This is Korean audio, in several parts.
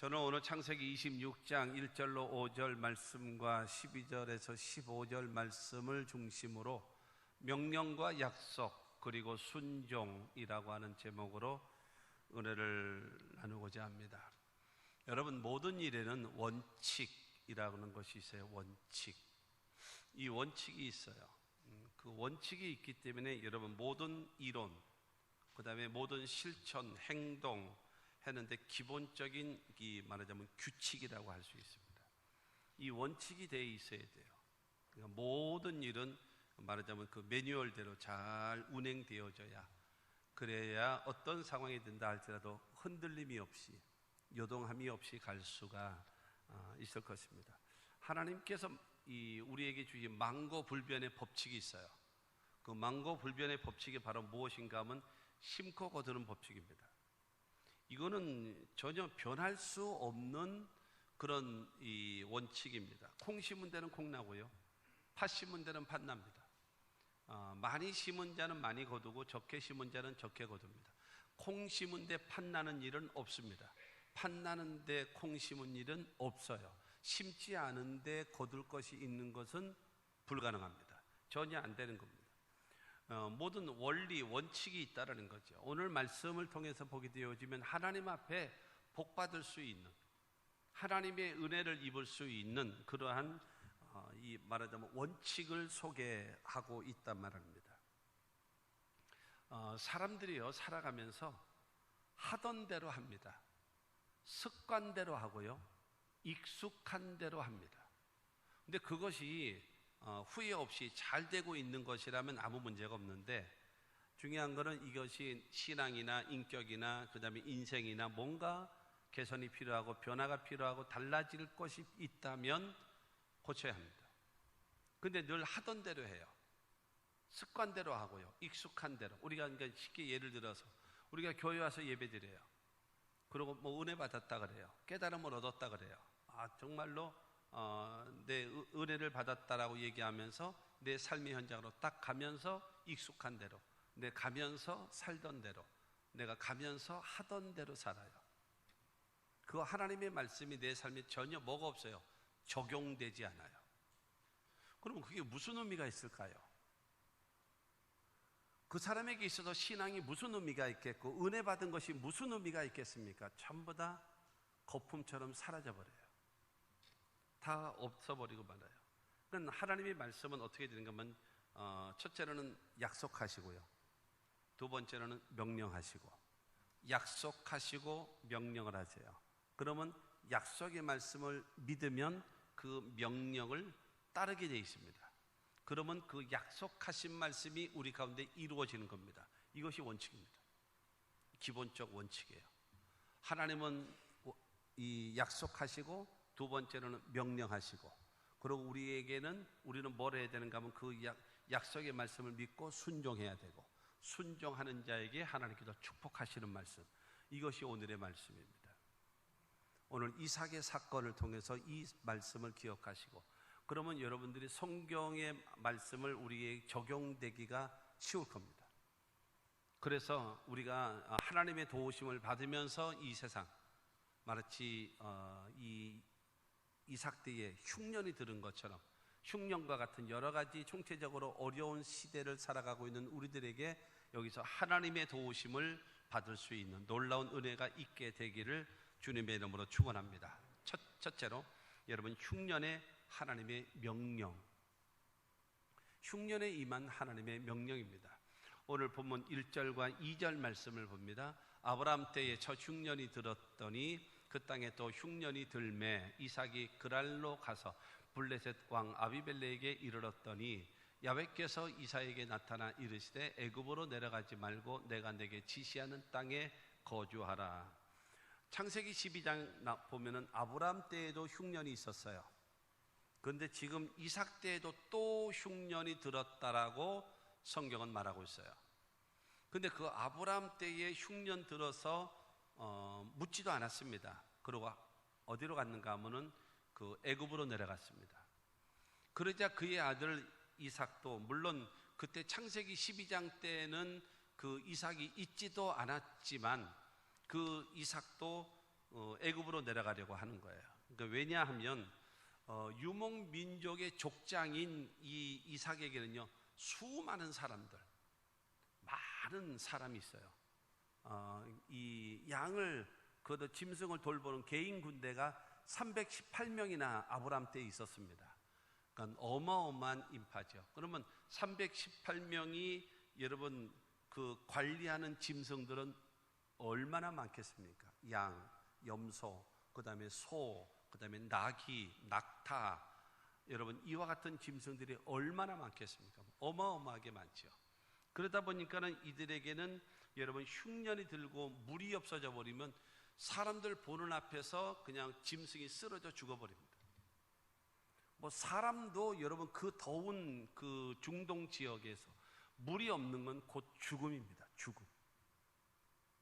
저는 오늘 창세기 26장 1절로 5절 말씀과 12절에서 15절 말씀을 중심으로 명령과 약속 그리고 순종이라고 하는 제목으로 은혜를 나누고자 합니다. 여러분, 모든 일에는 원칙이라고 하는 것이 있어요. 원칙. 이 원칙이 있어요. 그 원칙이 있기 때문에 여러분 모든 이론, 그 다음에 모든 실천, 행동 했는데 기본적인 말하자면 규칙이라고 할 수 있습니다. 이 원칙이 되어 있어야 돼요. 그러니까 모든 일은 말하자면 그 매뉴얼대로 잘 운행되어져야, 그래야 어떤 상황이 든다 할지라도 흔들림이 없이, 요동함이 없이 갈 수가 있을 것입니다. 하나님께서 우리에게 주신 만고불변의 법칙이 있어요. 그 만고불변의 법칙이 바로 무엇인가 하면 심고 거두는 법칙입니다. 이거는 전혀 변할 수 없는 그런 이 원칙입니다. 콩 심은 데는 콩 나고요, 팥 심은 데는 팥 납니다. 많이 심은 자는 많이 거두고 적게 심은 자는 적게 거둡니다. 콩 심은 데 팥 나는 일은 없습니다. 팥 나는 데 콩 심은 일은 없어요. 심지 않은 데 거둘 것이 있는 것은 불가능합니다. 전혀 안 되는 겁니다. 모든 원리, 원칙이 있다는 거죠. 오늘 말씀을 통해서 보게 되어지면 하나님 앞에 복받을 수 있는, 하나님의 은혜를 입을 수 있는 그러한 이 말하자면 원칙을 소개하고 있단 말입니다. 사람들이요, 살아가면서 하던 대로 합니다. 습관대로 하고요, 익숙한 대로 합니다. 근데 그것이 후회 없이 잘 되고 있는 것이라면 아무 문제가 없는데, 중요한 것은 이것이 신앙이나 인격이나 그 다음에 인생이나 뭔가 개선이 필요하고 변화가 필요하고 달라질 것이 있다면 고쳐야 합니다. 근데 늘 하던 대로 해요. 습관대로 하고요, 익숙한 대로. 우리가 그러니까 쉽게 예를 들어서 우리가 교회 와서 예배 드려요. 그리고 뭐 은혜 받았다 그래요, 깨달음을 얻었다 그래요. 정말로 내 은혜를 받았다라고 얘기하면서 내 삶의 현장으로 딱 가면서 익숙한 대로, 내 가면서 살던 대로, 내가 가면서 하던 대로 살아요. 그 하나님의 말씀이 내 삶에 전혀 뭐가 없어요. 적용되지 않아요. 그러면 그게 무슨 의미가 있을까요? 그 사람에게 있어서 신앙이 무슨 의미가 있겠고 은혜 받은 것이 무슨 의미가 있겠습니까? 전부 다 거품처럼 사라져버려요. 다 없어버리고 말아요. 그러니까 하나님의 말씀은 어떻게 되는가 하면 첫째로는 약속하시고요, 두 번째로는 명령하시고, 약속하시고 명령을 하세요. 그러면 약속의 말씀을 믿으면 그 명령을 따르게 되어 있습니다. 그러면 그 약속하신 말씀이 우리 가운데 이루어지는 겁니다. 이것이 원칙입니다. 기본적 원칙이에요. 하나님은 이 약속하시고, 두 번째로는 명령하시고, 그리고 우리는 뭘 해야 되는가 하면 그 약속의 말씀을 믿고 순종해야 되고, 순종하는 자에게 하나님께서 축복하시는 말씀, 이것이 오늘의 말씀입니다. 오늘 이삭의 사건을 통해서 이 말씀을 기억하시고, 그러면 여러분들이 성경의 말씀을 우리에게 적용되기가 쉬울 겁니다. 그래서 우리가 하나님의 도우심을 받으면서 이 세상, 마치 이 이삭 때에 흉년이 들은 것처럼 흉년과 같은 여러 가지 총체적으로 어려운 시대를 살아가고 있는 우리들에게 여기서 하나님의 도우심을 받을 수 있는 놀라운 은혜가 있게 되기를 주님의 이름으로 축원합니다. 첫째로 여러분, 흉년의 하나님의 명령, 흉년에 임한 하나님의 명령입니다. 오늘 본문 1절과 2절 말씀을 봅니다. 아브라함 때에 첫 흉년이 들었더니 그 땅에 또 흉년이 들매 이삭이 그랄로 가서 블레셋 왕 아비멜렉에게 이르렀더니 야훼께서 이삭에게 나타나 이르시되 애굽으로 내려가지 말고 내가 내게 지시하는 땅에 거주하라. 창세기 12장 보면은 아브라함 때에도 흉년이 있었어요. 그런데 지금 이삭 때에도 또 흉년이 들었다라고 성경은 말하고 있어요. 그런데 그 아브라함 때에 흉년 들어서 묻지도 않았습니다. 그리고 어디로 갔는가 하면은 그 애굽으로 내려갔습니다. 그러자 그의 아들 이삭도, 물론 그때 창세기 12장 때는 그 이삭이 있지도 않았지만 그 이삭도 애굽으로 내려가려고 하는 거예요. 그러니까 왜냐하면 유목 민족의 족장인 이 이삭에게는요 수많은 사람들, 많은 사람이 있어요. 이 양을 그 짐승을 돌보는 개인 군대가 318명이나 아브람 때에 있었습니다. 그러니까 어마어마한 인파죠. 그러면 318명이 여러분 그 관리하는 짐승들은 얼마나 많겠습니까? 양, 염소, 그다음에 소, 그다음에 나귀, 낙타, 여러분 이와 같은 짐승들이 얼마나 많겠습니까? 어마어마하게 많죠. 그러다 보니까는 이들에게는 여러분 흉년이 들고 물이 없어져 버리면 사람들 보는 앞에서 그냥 짐승이 쓰러져 죽어버립니다. 뭐 사람도 여러분 그 더운 그 중동 지역에서 물이 없는 건 곧 죽음입니다. 죽음.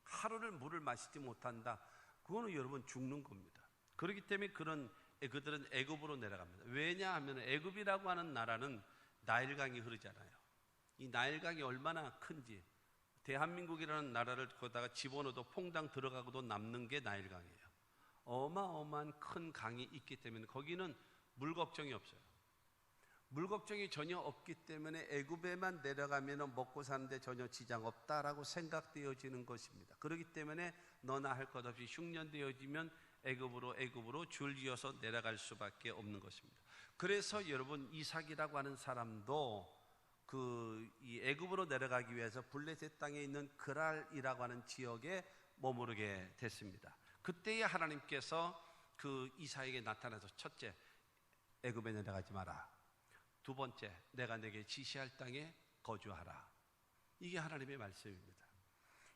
하루를 물을 마시지 못한다. 그거는 여러분 죽는 겁니다. 그렇기 때문에 그들은 애굽으로 내려갑니다. 왜냐하면 애굽이라고 하는 나라는 나일강이 흐르잖아요. 이 나일강이 얼마나 큰지, 대한민국이라는 나라를 거기다가 집어넣어도 퐁당 들어가고도 남는 게 나일강이에요. 어마어마한 큰 강이 있기 때문에 거기는 물 걱정이 없어요. 물 걱정이 전혀 없기 때문에 애굽에만 내려가면 먹고 사는데 전혀 지장 없다라고 생각되어지는 것입니다. 그렇기 때문에 너나 할 것 없이 흉년되어지면 애굽으로 줄지어서 내려갈 수밖에 없는 것입니다. 그래서 여러분 이삭이라고 하는 사람도 이 애굽으로 내려가기 위해서 블레셋 땅에 있는 그랄이라고 하는 지역에 머무르게 됐습니다. 그때에 하나님께서 그 이삭에게 나타나서 첫째, 애굽에 내려가지 마라. 두 번째, 내가 내게 지시할 땅에 거주하라. 이게 하나님의 말씀입니다.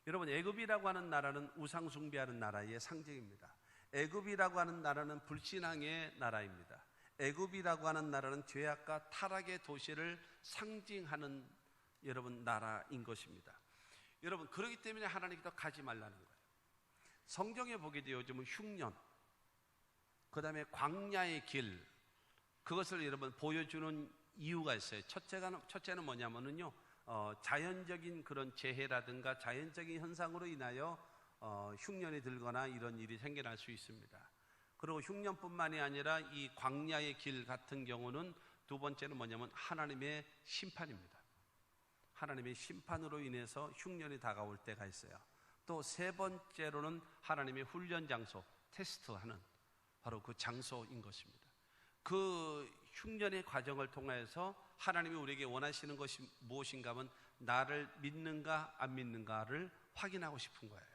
여러분 애굽이라고 하는 나라는 우상 숭배하는 나라의 상징입니다. 애굽이라고 하는 나라는 불신앙의 나라입니다. 애굽이라고 하는 나라는 죄악과 타락의 도시를 상징하는 여러분 나라인 것입니다. 여러분 그렇기 때문에 하나님께서 가지 말라는 거예요. 성경에 보게 되어 요즘은 흉년, 그 다음에 광야의 길, 그것을 여러분 보여주는 이유가 있어요. 첫째는 뭐냐면요, 자연적인 그런 재해라든가 자연적인 현상으로 인하여 흉년이 들거나 이런 일이 생겨날 수 있습니다. 그리고 흉년뿐만이 아니라 이 광야의 길 같은 경우는 두 번째는 뭐냐면 하나님의 심판입니다. 하나님의 심판으로 인해서 흉년이 다가올 때가 있어요. 또 세 번째로는 하나님의 훈련 장소, 테스트하는 바로 그 장소인 것입니다. 그 흉년의 과정을 통해서 하나님이 우리에게 원하시는 것이 무엇인가 하면 나를 믿는가 안 믿는가를 확인하고 싶은 거예요.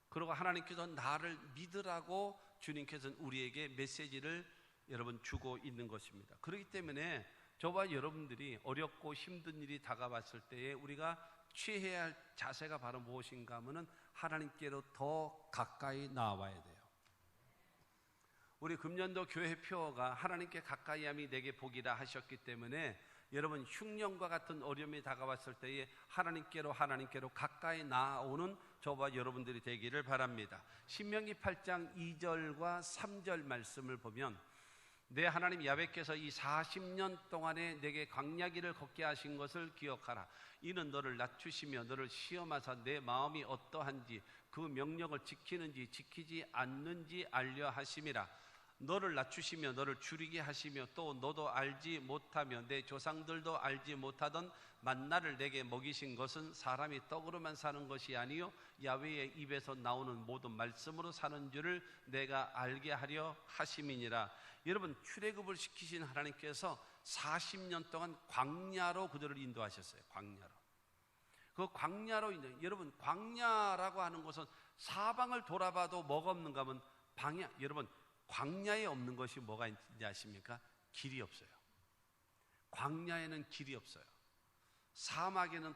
그리고 하나님께서 나를 믿으라고 주님께서는 우리에게 메시지를 여러분 주고 있는 것입니다. 그렇기 때문에 저와 여러분들이 어렵고 힘든 일이 다가왔을 때에 우리가 취해야 할 자세가 바로 무엇인가 하면은 하나님께로 더 가까이 나와야 돼요. 우리 금년도 교회 표어가 하나님께 가까이함이 내게 복이라 하셨기 때문에 여러분 흉년과 같은 어려움이 다가왔을 때에 하나님께로 가까이 나오는 저와 여러분들이 되기를 바랍니다. 신명기 8장 2절과 3절 말씀을 보면 내 하나님 야훼께서 이 40년 동안에 내게 광야길을 걷게 하신 것을 기억하라. 이는 너를 낮추시며 너를 시험하사 내 마음이 어떠한지 그 명령을 지키는지 지키지 않는지 알려 하심이라. 너를 낮추시며 너를 줄이게 하시며 또 너도 알지 못하며 내 조상들도 알지 못하던 만나를 내게 먹이신 것은 사람이 떡으로만 사는 것이 아니요 야훼의 입에서 나오는 모든 말씀으로 사는 줄을 내가 알게 하려 하심이니라. 여러분 출애굽을 시키신 하나님께서 40년 동안 광야로 그들을 인도하셨어요. 광야로. 그 광야로 여러분 광야라고 하는 것은 사방을 돌아봐도 뭐가 없는가 하면 여러분 광야에 없는 것이 뭐가 있는지 아십니까? 길이 없어요. 광야에는 길이 없어요. 사막에는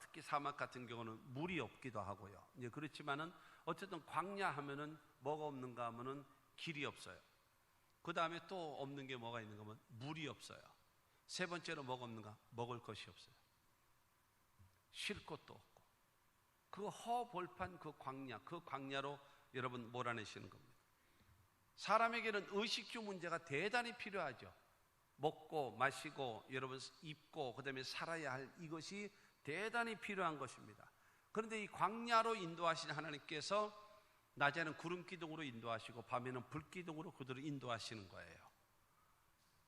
특히 사막 같은 경우는 물이 없기도 하고요. 그렇지만은 어쨌든 광야 하면은 뭐가 없는가 하면은 길이 없어요. 그 다음에 또 없는 게 뭐가 있는가 하면 물이 없어요. 세 번째로 뭐가 없는가? 먹을 것이 없어요. 쉴 곳도 없고 그 허벌판 그 광야로 여러분 몰아내시는 겁니다. 사람에게는 의식주 문제가 대단히 필요하죠. 먹고 마시고 여러분 입고 그다음에 살아야 할 이것이 대단히 필요한 것입니다. 그런데 이 광야로 인도하신 하나님께서 낮에는 구름 기둥으로 인도하시고 밤에는 불 기둥으로 그들을 인도하시는 거예요.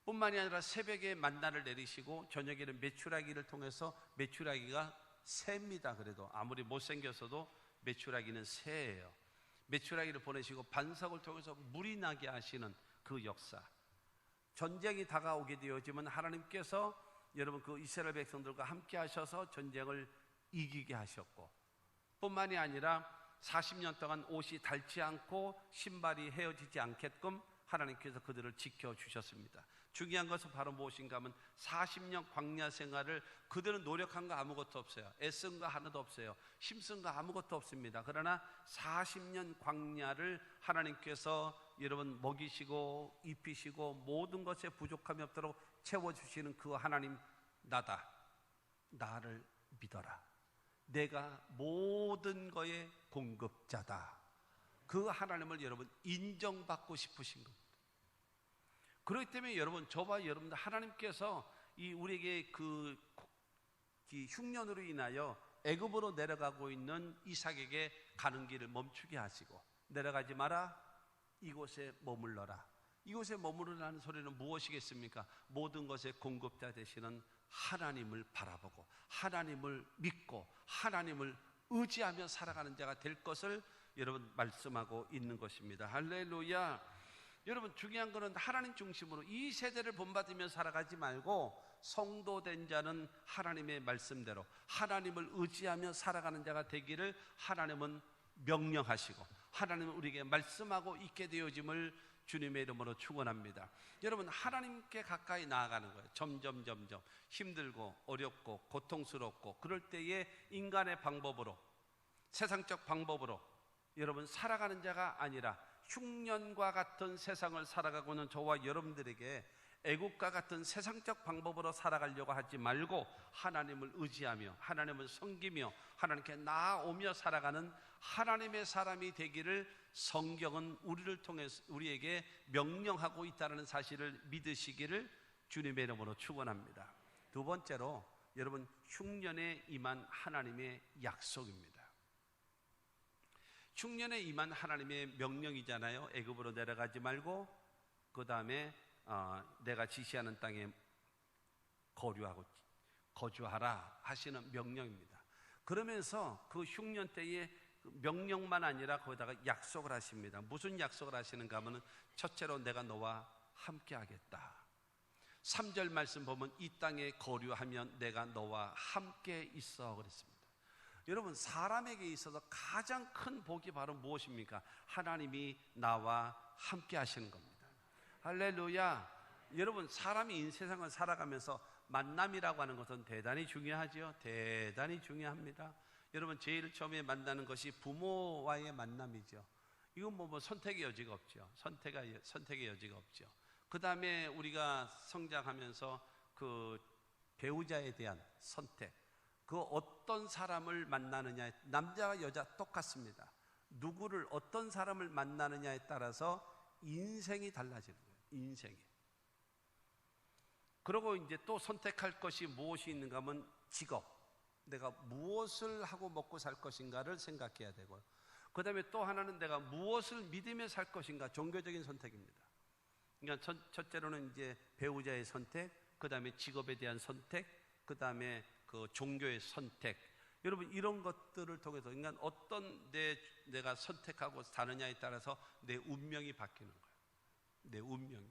뿐만이 아니라 새벽에 만나를 내리시고 저녁에는 메추라기를 통해서, 메추라기가 새입니다. 그래도 아무리 못생겼어도 메추라기는 새예요. 메추라기를 보내시고 반석을 통해서 물이 나게 하시는 그 역사. 전쟁이 다가오게 되어지면 하나님께서 여러분 그 이스라엘 백성들과 함께 하셔서 전쟁을 이기게 하셨고, 뿐만이 아니라 40년 동안 옷이 닳지 않고 신발이 헤어지지 않게끔 하나님께서 그들을 지켜주셨습니다. 중요한 것은 바로 무엇인가 하면 40년 광야 생활을 그들은 노력한 거 아무것도 없어요. 애쓴 거 하나도 없어요. 힘쓴 거 아무것도 없습니다. 그러나 40년 광야를 하나님께서 여러분 먹이시고 입히시고 모든 것에 부족함이 없도록 채워주시는 그 하나님, 나를 믿어라. 내가 모든 거의 공급자다. 그 하나님을 여러분 인정받고 싶으신 겁니다. 그렇기 때문에 여러분, 저와 여러분들, 하나님께서 우리에게 그 흉년으로 인하여 애굽으로 내려가고 있는 이삭에게 가는 길을 멈추게 하시고, 내려가지 마라, 이곳에 머물러라. 이곳에 머무르라는 소리는 무엇이겠습니까? 모든 것의 공급자 되시는 하나님을 바라보고 하나님을 믿고 하나님을 의지하며 살아가는 자가 될 것을 여러분 말씀하고 있는 것입니다. 할렐루야. 여러분, 중요한 것은 하나님 중심으로 이 세대를 본받으며 살아가지 말고 성도된 자는 하나님의 말씀대로 하나님을 의지하며 살아가는 자가 되기를 하나님은 명령하시고 하나님은 우리에게 말씀하고 있게 되어짐을 주님의 이름으로 축원합니다. 여러분, 하나님께 가까이 나아가는 거예요. 점점 힘들고 어렵고 고통스럽고 그럴 때에 인간의 방법으로, 세상적 방법으로 여러분 살아가는 자가 아니라 흉년과 같은 세상을 살아가고는 저와 여러분들에게 애국과 같은 세상적 방법으로 살아가려고 하지 말고 하나님을 의지하며 하나님을 섬기며 하나님께 나아오며 살아가는 하나님의 사람이 되기를 성경은 우리를 통해서 우리에게 명령하고 있다는 사실을 믿으시기를 주님의 이름으로 축원합니다. 두 번째로 여러분, 흉년에 임한 하나님의 약속입니다. 흉년에 임한 하나님의 명령이잖아요. 애굽으로 내려가지 말고 그 다음에 내가 지시하는 땅에 거류하고 거주하라 하시는 명령입니다. 그러면서 그 흉년 때에 명령만 아니라 거기다가 약속을 하십니다. 무슨 약속을 하시는가 하면 첫째로 내가 너와 함께 하겠다. 3절 말씀 보면 이 땅에 거류하면 내가 너와 함께 있어 그랬습니다. 여러분, 사람에게 있어서 가장 큰 복이 바로 무엇입니까? 하나님이 나와 함께 하시는 겁니다. 할렐루야. 여러분, 사람이 이 세상을 살아가면서 만남이라고 하는 것은 대단히 중요하죠. 대단히 중요합니다. 여러분, 제일 처음에 만나는 것이 부모와의 만남이죠. 이건 뭐 선택의 여지가 없죠. 선택의 여지가 없죠. 그 다음에 우리가 성장하면서 그 배우자에 대한 선택, 그 어떤 사람을 만나느냐, 남자와 여자 똑같습니다. 누구를 어떤 사람을 만나느냐에 따라서 인생이 달라지는 거예요. 인생이. 그리고 이제 또 선택할 것이 무엇이 있는가 하면 직업, 내가 무엇을 하고 먹고 살 것인가를 생각해야 되고요. 그 다음에 또 하나는 내가 무엇을 믿으며 살 것인가, 종교적인 선택입니다. 그러니까 첫째로는 이제 배우자의 선택, 그 다음에 직업에 대한 선택, 그 다음에 그 종교의 선택. 여러분, 이런 것들을 통해서 인간 어떤 내가 선택하고 사느냐에 따라서 내 운명이 바뀌는 거예요. 내 운명이.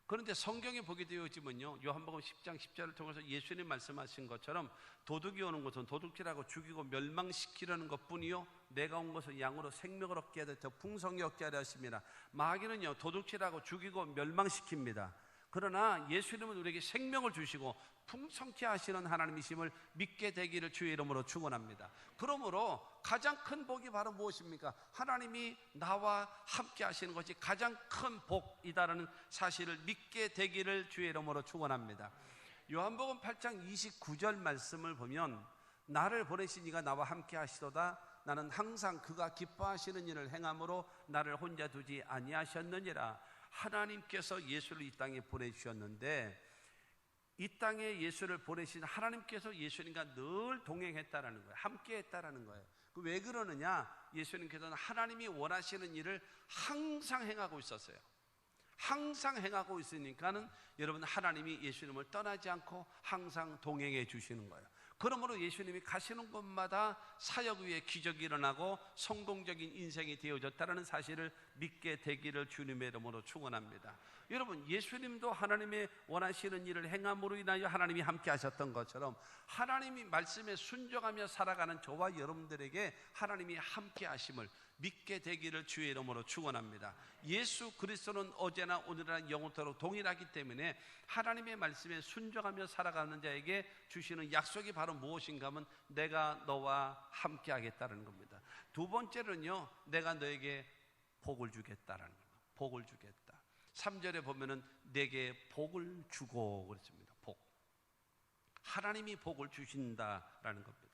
그런데 성경에 보게 되어지면요, 요한복음 10장 10절을 통해서 예수님 말씀하신 것처럼 도둑이 오는 것은 도둑질하고 죽이고 멸망시키려는 것뿐이요 내가 온 것은 양으로 생명을 얻게 하되 더 풍성히 얻게 하려 하심이라. 마귀는요 도둑질하고 죽이고 멸망시킵니다. 그러나 예수님은 우리에게 생명을 주시고 풍성케 하시는 하나님이심을 믿게 되기를 주의 이름으로 축원합니다. 그러므로 가장 큰 복이 바로 무엇입니까? 하나님이 나와 함께 하시는 것이 가장 큰 복이다라는 사실을 믿게 되기를 주의 이름으로 축원합니다. 요한복음 8장 29절 말씀을 보면 나를 보내신 이가 나와 함께 하시도다. 나는 항상 그가 기뻐하시는 일을 행함으로 나를 혼자 두지 아니하셨느니라. 하나님께서 예수를 이 땅에 보내주셨는데 이 땅에 예수를 보내신 하나님께서 예수님과 늘 동행했다라는 거예요. 함께 했다라는 거예요. 왜 그러느냐? 예수님께서는 하나님이 원하시는 일을 항상 행하고 있었어요. 항상 행하고 있으니까는 여러분, 하나님이 예수님을 떠나지 않고 항상 동행해 주시는 거예요. 그러므로 예수님이 가시는 곳마다 사역 위에 기적이 일어나고 성공적인 인생이 되어졌다는 사실을 믿게 되기를 주님의 이름으로 축원합니다. 여러분, 예수님도 하나님의 원하시는 일을 행함으로 인하여 하나님이 함께 하셨던 것처럼 하나님이 말씀에 순종하며 살아가는 저와 여러분들에게 하나님이 함께 하심을 믿게 되기를 주의 이름으로 축원합니다. 예수 그리스도는 어제나 오늘이나 영원토록 동일하기 때문에 하나님의 말씀에 순종하며 살아가는 자에게 주시는 약속이 바로 무엇인가 하면 내가 너와 함께 하겠다는 겁니다. 두 번째는요, 내가 너에게 복을 주겠다라는 겁니다. 복을 주겠다. 3절에 보면은 내게 복을 주고 그랬습니다. 복. 하나님이 복을 주신다라는 겁니다.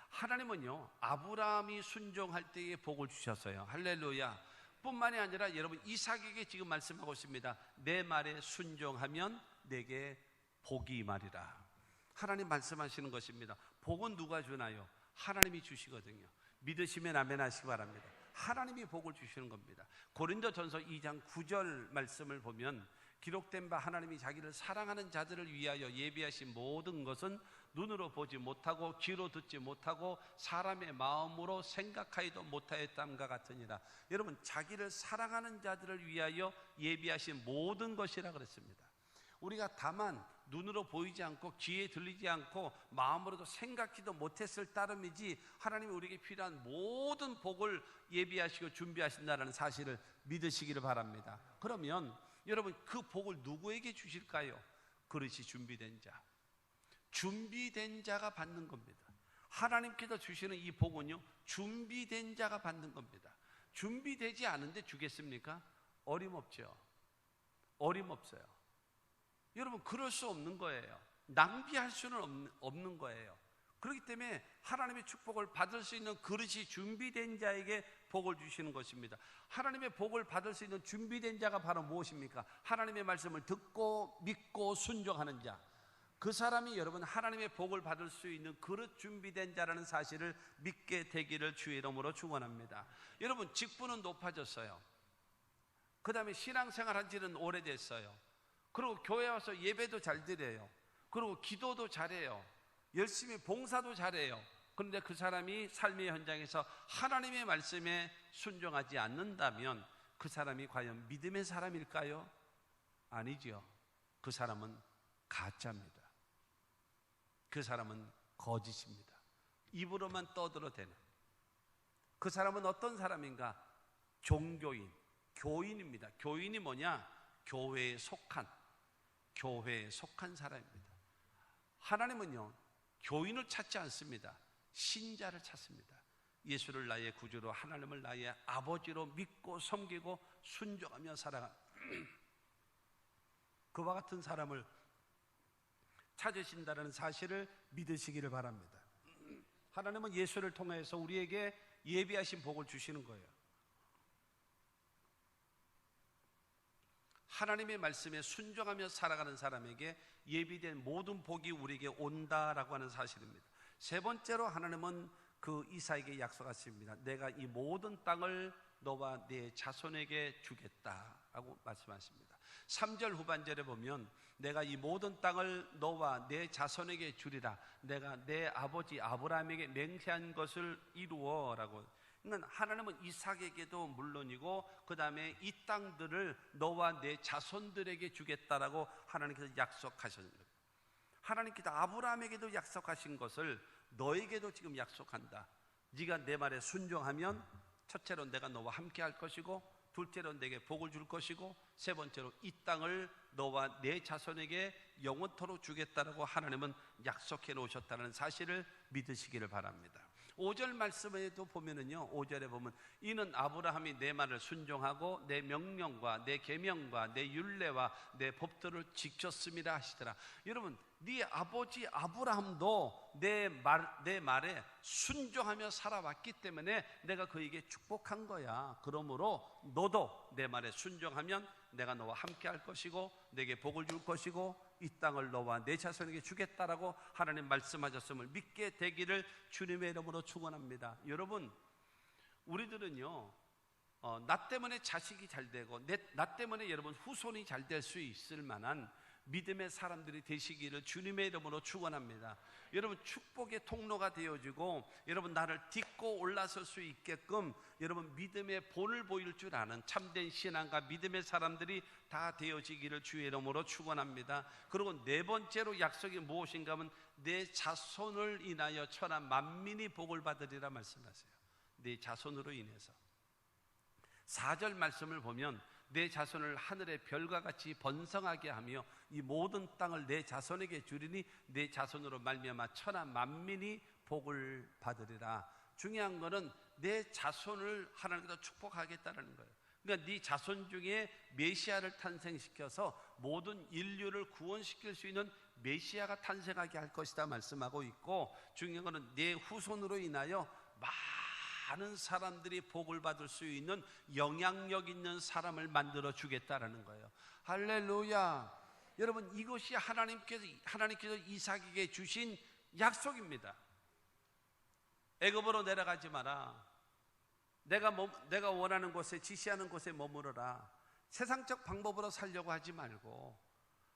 하나님은요, 아브라함이 순종할 때에 복을 주셨어요. 할렐루야. 뿐만이 아니라 여러분, 이삭에게 지금 말씀하고 있습니다. 내 말에 순종하면 내게 복이 임하리라. 하나님 말씀하시는 것입니다. 복은 누가 주나요? 하나님이 주시거든요. 믿으시면 아멘 하시기 바랍니다. 하나님이 복을 주시는 겁니다. 고린도전서 2장 9절 말씀을 보면 기록된 바 하나님이 자기를 사랑하는 자들을 위하여 예비하신 모든 것은 눈으로 보지 못하고 귀로 듣지 못하고 사람의 마음으로 생각하지도 못하였담과 같으니라. 여러분, 자기를 사랑하는 자들을 위하여 예비하신 모든 것이라 그랬습니다. 우리가 다만 눈으로 보이지 않고 귀에 들리지 않고 마음으로도 생각지도 못했을 따름이지 하나님이 우리에게 필요한 모든 복을 예비하시고 준비하신다는 사실을 믿으시기를 바랍니다. 그러면 여러분, 그 복을 누구에게 주실까요? 그릇이 준비된 자, 준비된 자가 받는 겁니다. 하나님께서 주시는 이 복은요, 준비된 자가 받는 겁니다. 준비되지 않은데 주겠습니까? 어림없죠. 어림없어요. 여러분, 그럴 수 없는 거예요. 낭비할 수는 없는 거예요. 그렇기 때문에 하나님의 축복을 받을 수 있는 그릇이 준비된 자에게 복을 주시는 것입니다. 하나님의 복을 받을 수 있는 준비된 자가 바로 무엇입니까? 하나님의 말씀을 듣고 믿고 순종하는 자. 그 사람이 여러분, 하나님의 복을 받을 수 있는 그릇 준비된 자라는 사실을 믿게 되기를 주의 이름으로 축원합니다. 여러분, 직분은 높아졌어요. 그 다음에 신앙생활 한 지는 오래됐어요. 그리고 교회 와서 예배도 잘 드려요. 그리고 기도도 잘해요. 열심히 봉사도 잘해요. 그런데 그 사람이 삶의 현장에서 하나님의 말씀에 순종하지 않는다면 그 사람이 과연 믿음의 사람일까요? 아니죠. 그 사람은 가짜입니다. 그 사람은 거짓입니다. 입으로만 떠들어대는. 그 사람은 어떤 사람인가? 종교인, 교인입니다. 교인이 뭐냐? 교회에 속한 사람입니다. 하나님은요, 교인을 찾지 않습니다. 신자를 찾습니다. 예수를 나의 구주로, 하나님을 나의 아버지로 믿고 섬기고 순종하며 살아가는 그와 같은 사람을 찾으신다는 사실을 믿으시기를 바랍니다. 하나님은 예수를 통해서 우리에게 예비하신 복을 주시는 거예요. 하나님의 말씀에 순종하며 살아가는 사람에게 예비된 모든 복이 우리에게 온다라고 하는 사실입니다. 세 번째로 하나님은 그 이삭에게 약속하십니다. 내가 이 모든 땅을 너와 네 자손에게 주겠다라고 말씀하십니다. 3절 후반절에 보면 내가 이 모든 땅을 너와 네 자손에게 주리라. 내가 내 아버지 아브라함에게 맹세한 것을 이루어라고. 그러니까 하나님은 이삭에게도 물론이고 그 다음에 이 땅들을 너와 내 자손들에게 주겠다라고 하나님께서 약속하셨습니다. 하나님께서 아브라함에게도 약속하신 것을 너에게도 지금 약속한다. 네가 내 말에 순종하면 첫째로 내가 너와 함께 할 것이고, 둘째로 내게 복을 줄 것이고, 세 번째로 이 땅을 너와 내 자손에게 영원토록 주겠다라고 하나님은 약속해 놓으셨다는 사실을 믿으시기를 바랍니다. 5절 말씀에도 보면은요, 5절에 보면 이는 아브라함이 내 말을 순종하고 내 명령과 내 계명과 내 율례와 내 법도를 지켰음이라 하시더라. 여러분, 네 아버지 아브라함도 내 말에 순종하며 살아왔기 때문에 내가 그에게 축복한 거야. 그러므로 너도 내 말에 순종하면 내가 너와 함께 할 것이고 내게 복을 줄 것이고 이 땅을 너와 내 자손에게 주겠다라고 하나님 말씀하셨음을 믿게 되기를 주님의 이름으로 축원합니다. 여러분, 우리들은요, 나 때문에 자식이 잘 되고 나 때문에 여러분 후손이 잘 될 수 있을 만한 믿음의 사람들이 되시기를 주님의 이름으로 축원합니다. 여러분, 축복의 통로가 되어지고 여러분 나를 딛고 올라설 수 있게끔 여러분 믿음의 본을 보일 줄 아는 참된 신앙과 믿음의 사람들이 다 되어지기를 주의 이름으로 축원합니다. 그리고 네 번째로 약속이 무엇인가 하면 내 자손을 인하여 천하 만민이 복을 받으리라 말씀하세요. 내 자손으로 인해서 4절 말씀을 보면 내 자손을 하늘의 별과 같이 번성하게 하며 이 모든 땅을 내 자손에게 주리니 내 자손으로 말미암아 천하 만민이 복을 받으리라. 중요한 거는 내 자손을 하나님께서 축복하겠다는 거예요. 그러니까 네 자손 중에 메시아를 탄생시켜서 모든 인류를 구원시킬 수 있는 메시아가 탄생하게 할 것이다 말씀하고 있고, 중요한 거는 내 후손으로 인하여 많은 사람들이 복을 받을 수 있는 영향력 있는 사람을 만들어 주겠다라는 거예요. 할렐루야. 여러분, 이것이 하나님께서 이삭에게 주신 약속입니다. 애굽으로 내려가지 마라. 내가 원하는 곳에, 지시하는 곳에 머무르라. 세상적 방법으로 살려고 하지 말고,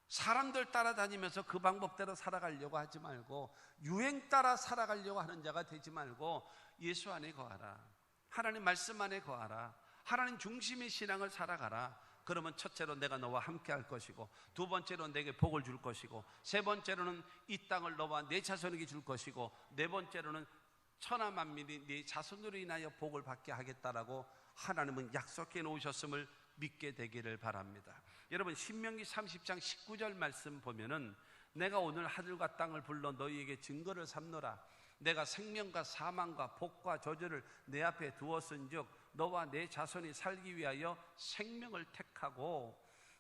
사람들 따라다니면서 그 방법대로 살아가려고 하지 말고, 유행 따라 살아가려고 하는 자가 되지 말고 예수 안에 거하라. 하나님 말씀 안에 거하라. 하나님 중심의 신앙을 살아가라. 그러면 첫째로 내가 너와 함께 할 것이고, 두 번째로 내게 복을 줄 것이고, 세 번째로는 이 땅을 너와 내 자손에게 줄 것이고, 네 번째로는 천하 만민이 네 자손으로 인하여 복을 받게 하겠다라고 하나님은 약속해 놓으셨음을 믿게 되기를 바랍니다. 여러분, 신명기 30장 19절 말씀 보면은 내가 오늘 하늘과 땅을 불러 너희에게 증거를 삼노라. 내가 생명과 사망과 복과 저주를 내 앞에 두었은즉 너와 내 자손이 살기 위하여 생명을 택하고.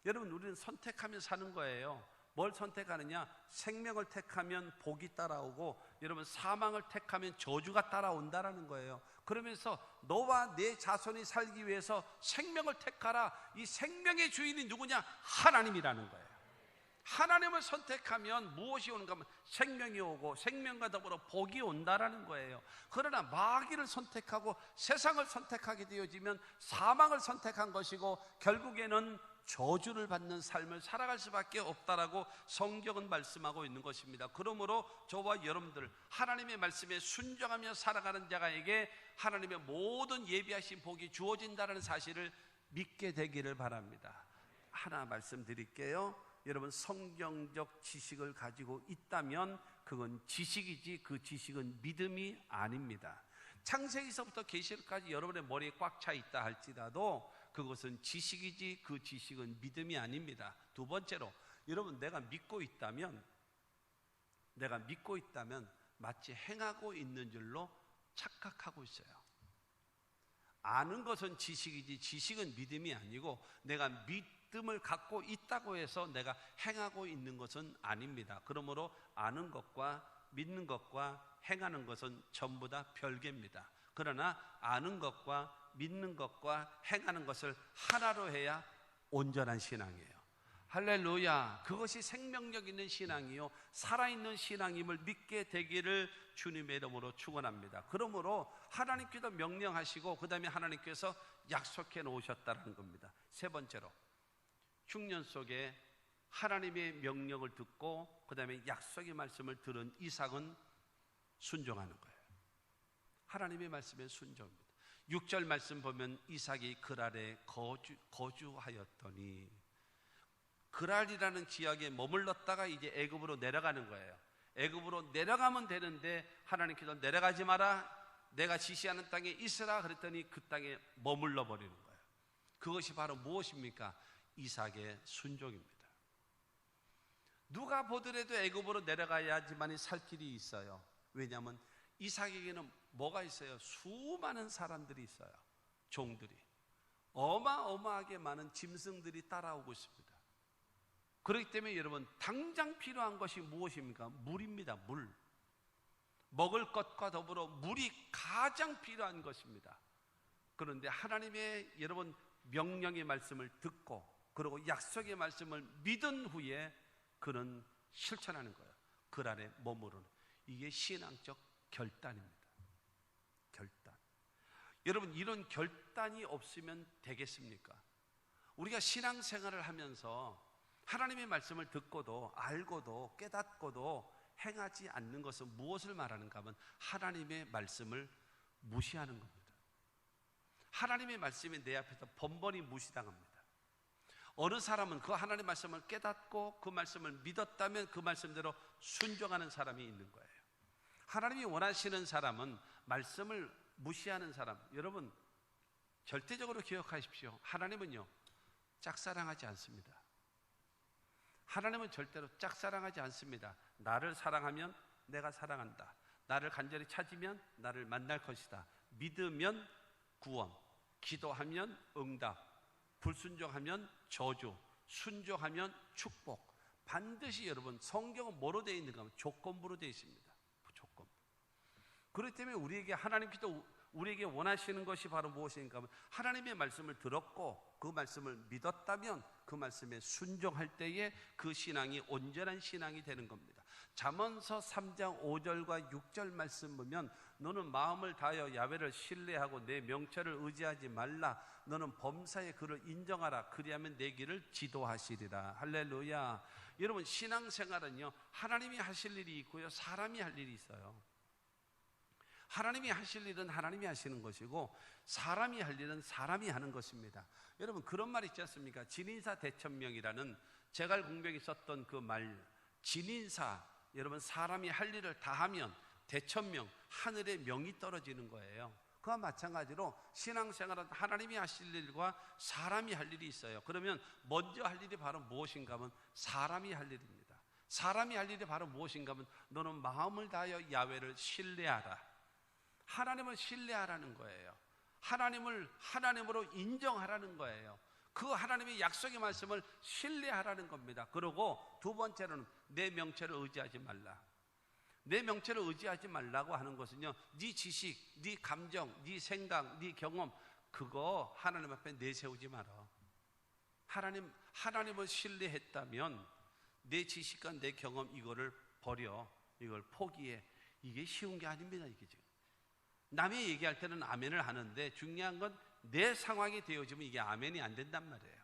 여러분, 우리는 선택하면 사는 거예요. 뭘 선택하느냐? 생명을 택하면 복이 따라오고, 여러분 사망을 택하면 저주가 따라온다라는 거예요. 그러면서 너와 내 자손이 살기 위해서 생명을 택하라. 이 생명의 주인이 누구냐? 하나님이라는 거예요. 하나님을 선택하면 무엇이 오는가 하면 생명이 오고 생명과 더불어 복이 온다라는 거예요. 그러나 마귀를 선택하고 세상을 선택하게 되어지면 사망을 선택한 것이고 결국에는 저주를 받는 삶을 살아갈 수밖에 없다라고 성경은 말씀하고 있는 것입니다. 그러므로 저와 여러분들 하나님의 말씀에 순종하며 살아가는 자가에게 하나님의 모든 예비하신 복이 주어진다는 사실을 믿게 되기를 바랍니다. 하나 말씀드릴게요. 여러분, 성경적 지식을 가지고 있다면 그건 지식이지 그 지식은 믿음이 아닙니다. 창세기서부터 계시록까지 여러분의 머리에 꽉 차 있다 할지라도 그것은 지식이지 그 지식은 믿음이 아닙니다. 두 번째로, 여러분 내가 믿고 있다면 마치 행하고 있는 줄로 착각하고 있어요. 아는 것은 지식이지 지식은 믿음이 아니고, 내가 믿음을 갖고 있다고 해서 내가 행하고 있는 것은 아닙니다. 그러므로 아는 것과 믿는 것과 행하는 것은 전부 다 별개입니다. 그러나 아는 것과 믿는 것과 행하는 것을 하나로 해야 온전한 신앙이에요. 할렐루야. 그것이 생명력 있는 신앙이요 살아있는 신앙임을 믿게 되기를 주님의 이름으로 축원합니다. 그러므로 하나님께서 명령하시고 그 다음에 하나님께서 약속해 놓으셨다는 겁니다. 세 번째로, 흉년 속에 하나님의 명령을 듣고 그 다음에 약속의 말씀을 들은 이삭은 순종하는 거예요. 하나님의 말씀에 순종입니다. 6절 말씀 보면 이삭이 그랄에 거주하였더니, 그랄이라는 지역에 머물렀다가 이제 애굽으로 내려가는 거예요. 애굽으로 내려가면 되는데 하나님께서 내려가지 마라, 내가 지시하는 땅에 있으라 그랬더니 그 땅에 머물러 버리는 거예요. 그것이 바로 무엇입니까? 이삭의 순종입니다. 누가 보더라도 애굽으로 내려가야지만이 살 길이 있어요. 왜냐하면 이삭에게는 뭐가 있어요? 수많은 사람들이 있어요. 종들이, 어마어마하게 많은 짐승들이 따라오고 있습니다. 그렇기 때문에 여러분, 당장 필요한 것이 무엇입니까? 물입니다. 물. 먹을 것과 더불어 물이 가장 필요한 것입니다. 그런데 하나님의 여러분 명령의 말씀을 듣고 그리고 약속의 말씀을 믿은 후에 그는 실천하는 거예요. 그 안에 머무르는, 이게 신앙적 결단입니다. 결단. 여러분, 이런 결단이 없으면 되겠습니까? 우리가 신앙생활을 하면서 하나님의 말씀을 듣고도 알고도 깨닫고도 행하지 않는 것은 무엇을 말하는가 하면 하나님의 말씀을 무시하는 겁니다. 하나님의 말씀이 내 앞에서 번번이 무시당합니다. 어느 사람은 그 하나님의 말씀을 깨닫고 그 말씀을 믿었다면 그 말씀대로 순종하는 사람이 있는 거예요. 하나님이 원하시는 사람은 말씀을 무시하는 사람, 여러분 절대적으로 기억하십시오. 하나님은요, 짝사랑하지 않습니다. 하나님은 절대로 짝사랑하지 않습니다. 나를 사랑하면 내가 사랑한다. 나를 간절히 찾으면 나를 만날 것이다. 믿으면 구원, 기도하면 응답, 불순종하면 저주, 순종하면 축복. 반드시 여러분, 성경은 뭐로 되어 있는가 하면 조건부로 되어 있습니다. 조건부. 그렇기 때문에 우리에게 하나님께서 우리에게 원하시는 것이 바로 무엇인가 하면 하나님의 말씀을 들었고 그 말씀을 믿었다면 그 말씀에 순종할 때에 그 신앙이 온전한 신앙이 되는 겁니다. 잠언서 3장 5절과 6절 말씀 보면 너는 마음을 다하여 야훼를 신뢰하고 내 명철을 의지하지 말라. 너는 범사의 그를 인정하라. 그리하면 내 길을 지도하시리라. 할렐루야. 여러분, 신앙생활은요, 하나님이 하실 일이 있고요, 사람이 할 일이 있어요. 하나님이 하실 일은 하나님이 하시는 것이고 사람이 할 일은 사람이 하는 것입니다. 여러분, 그런 말 있지 않습니까? 진인사 대천명이라는 제갈공명이 썼던 그 말, 진인사, 여러분 사람이 할 일을 다 하면 대천명, 하늘의 명이 떨어지는 거예요. 그와 마찬가지로 신앙생활은 하나님이 하실 일과 사람이 할 일이 있어요. 그러면 먼저 할 일이 바로 무엇인가 하면 사람이 할 일입니다. 사람이 할 일이 바로 무엇인가 하면 너는 마음을 다하여 야훼를 신뢰하라. 하나님을 신뢰하라는 거예요. 하나님을 하나님으로 인정하라는 거예요. 그 하나님의 약속의 말씀을 신뢰하라는 겁니다. 그리고 두 번째로는 내 명철을 의지하지 말라. 내 명철을 의지하지 말라고 하는 것은요, 네 지식, 네 감정, 네 생각, 네 경험, 그거 하나님 앞에 내세우지 마라. 하나님을 신뢰했다면 내 지식과 내 경험 이거를 버려, 이걸 포기해. 이게 쉬운 게 아닙니다. 이게 지금 남이 얘기할 때는 아멘을 하는데 중요한 건 내 상황이 되어지면 이게 아멘이 안 된단 말이에요.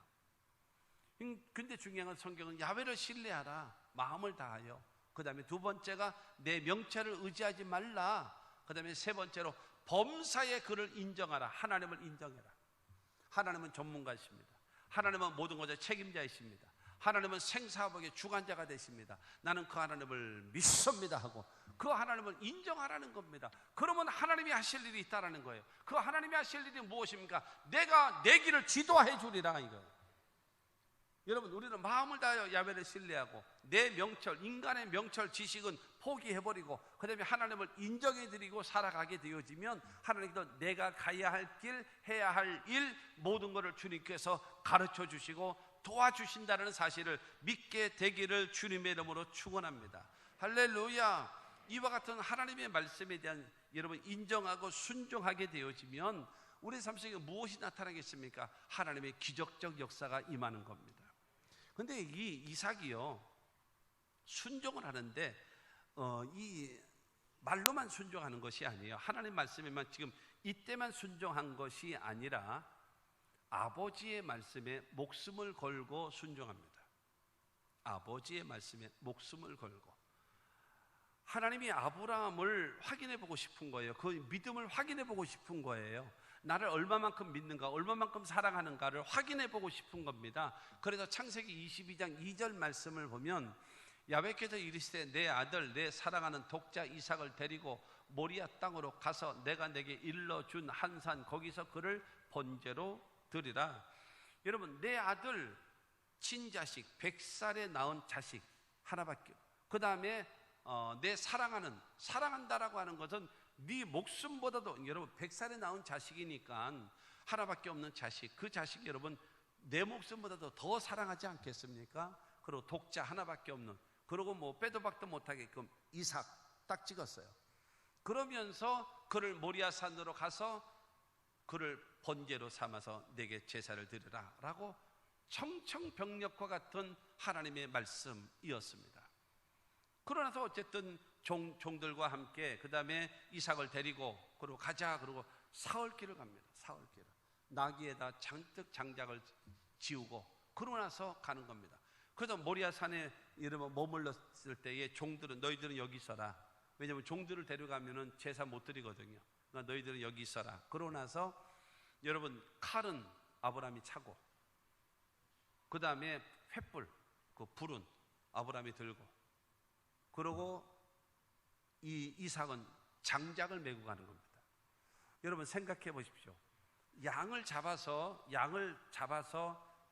근데 중요한 건 성경은 야훼를 신뢰하라, 마음을 다하여. 그 다음에 두 번째가 내 명철을 의지하지 말라. 그 다음에 세 번째로 범사의 그를 인정하라. 하나님을 인정해라. 하나님은 전문가이십니다. 하나님은 모든 것의 책임자이십니다. 하나님은 생사복의 주관자가 되십니다. 나는 그 하나님을 믿습니다 하고 그 하나님을 인정하라는 겁니다. 그러면 하나님이 하실 일이 있다라는 거예요. 그 하나님이 하실 일이 무엇입니까? 내가 내 길을 지도해 주리라 이거예요. 여러분, 우리는 마음을 다하여 야훼를 신뢰하고 내 명철, 인간의 명철 지식은 포기해버리고 그 다음에 하나님을 인정해드리고 살아가게 되어지면 하나님께서 내가 가야 할 길, 해야 할 일, 모든 것을 주님께서 가르쳐 주시고 도와주신다는 사실을 믿게 되기를 주님의 이름으로 축원합니다. 할렐루야. 이와 같은 하나님의 말씀에 대한 여러분 인정하고 순종하게 되어지면 우리 삶 속에 무엇이 나타나겠습니까? 하나님의 기적적 역사가 임하는 겁니다. 그런데 이 이삭이요, 순종을 하는데 이 말로만 순종하는 것이 아니에요. 하나님 말씀에만 지금 이때만 순종한 것이 아니라 아버지의 말씀에 목숨을 걸고 순종합니다. 아버지의 말씀에 목숨을 걸고. 하나님이 아브라함을 확인해 보고 싶은 거예요. 그 믿음을 확인해 보고 싶은 거예요. 나를 얼마만큼 믿는가, 얼마만큼 사랑하는가를 확인해 보고 싶은 겁니다. 그래서 창세기 22장 2절 말씀을 보면 야훼께서 이르시되 내 아들 내 사랑하는 독자 이삭을 데리고 모리아 땅으로 가서 내가 내게 일러준 한 산 거기서 그를 번제로 드리라. 여러분, 내 아들 친자식 100살에 낳은 자식 하나밖에. 그 다음에 내 사랑한다라고 하는 것은 네 목숨보다도, 여러분 100살에 낳은 자식이니까 하나밖에 없는 자식, 그 자식이 여러분 내 목숨보다도 더 사랑하지 않겠습니까? 그리고 독자 하나밖에 없는, 그리고 뭐 빼도 박도 못하게끔 이삭 딱 찍었어요. 그러면서 그를 모리아산으로 가서 그를 번제로 삼아서 내게 제사를 드리라 라고 청청병력과 같은 하나님의 말씀이었습니다. 그러나서 어쨌든 종들과 함께 그 다음에 이삭을 데리고 그리고 가자, 그리고 사흘길을 갑니다. 사흘길을 나귀에다 잔뜩 장작을 지우고 그러고 나서 가는 겁니다. 그래서 모리아산에 이러면 머물렀을 때에 종들은 너희들은 여기 있어라. 왜냐하면 종들을 데려가면은 제사 못 드리거든요. 그러니까 너희들은 여기 있어라. 그러고 나서 여러분 칼은 아브라함이 차고 그 다음에 횃불, 그 불은 아브라함이 들고, 그러고 이 이삭은 장작을 메고 가는 겁니다. 여러분 생각해 보십시오. 양을 잡아서